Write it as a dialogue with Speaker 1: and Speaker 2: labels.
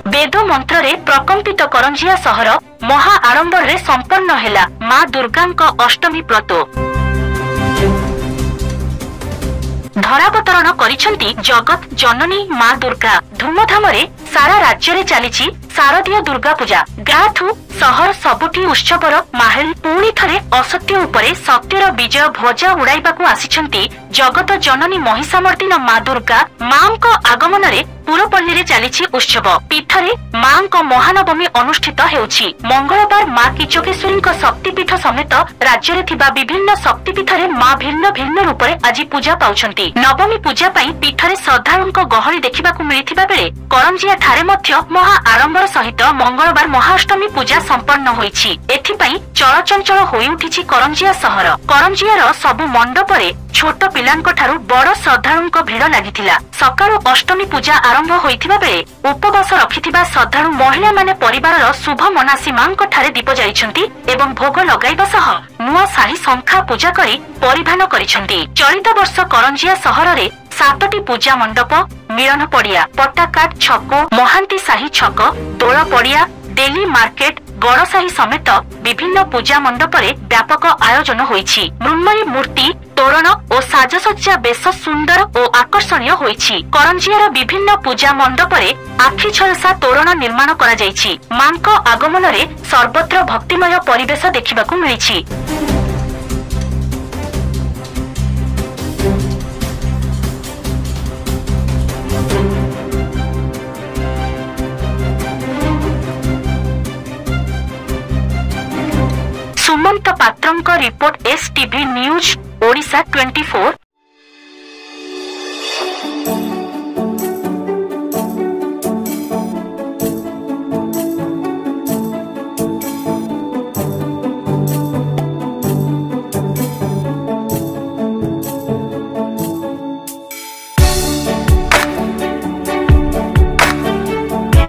Speaker 1: वेद मंत्र प्रकंपित करंजिया सहर महा आडंबर रे संपन्न हेला मां दुर्गा अष्टमी व्रत। धरावतरण करिसेंती जगत जननी मां दुर्गा। धूमधाम रे सारा राज्य रे चलीची शारदीय दुर्गा पूजा। गाँठू सहर सबुठी उत्सवर माहल पुणी थरे असत्य उपरे सत्यर विजय ध्वजा उड़ाइबाकू आसिछंती जगत जननी महिषामर्दिन मां दुर्गा। मांको आगमन रे पुरपल्ली रे चलीची उत्सव। पीठरे मांको महानवमी अनुष्ठित हेउछि। मंगलवार मां किचकेश्वरी शक्तिपीठ समेत राज्य रे थिबा विभिन्न शक्तिपीठ रे मां भिन्न भिन्न रूप रे आज पूजा पाउछंती। नवमी पूजा पई पीठरे श्रद्धालुंको गहଳି देखिबाकू मिलिथिबा बेले करंजिया ठारे मध्य महा आडंबर सहित मंगलवार महाअष्टमी पूजा संपन्न होईछि। एथिपई चलचंचल होई उठिछि करंजिया सहर। करंजियार सबु मंडपरे छोट पिलांक ठारू बड़ श्रद्धालुंको भिड़ लागिथिला। सकाळु अष्टमी पूजा आरंभ होइथिबा बेले उपवास रखिथिबा श्रद्धालु महिला माने परिवारर शुभ मनासी मांक ठारे दीप जाइछंती एवं भोग लगाइबा सह नुआ शाही शंखा पूजा करी परिधान करिछंती। चलित वर्ष करंजिया सहर रे 7टी पूजा मंडप, मिलन पड़िया, पट्टाकाट छक, महांती शाही छक, दोल पड़िया, डेली मार्केट, गड़साही समेत विभिन्न पूजा मंडप रे व्यापक आयोजन होईछि। मृण्मयी मूर्ति, तोरण और साजसज्जा बेस सुंदर और आकर्षणीय होईछि। करंजियार विभिन्न पूजा मंडप रे आखि झलसा तोरण निर्माण करा जाईछि। मांको आगमन रे सर्वत्र भक्तिमय परिवेश देखिबाकू मिलिछि। सुमंत पात्रंक रिपोर्ट एसटीवी न्यूज ओडिशा 24।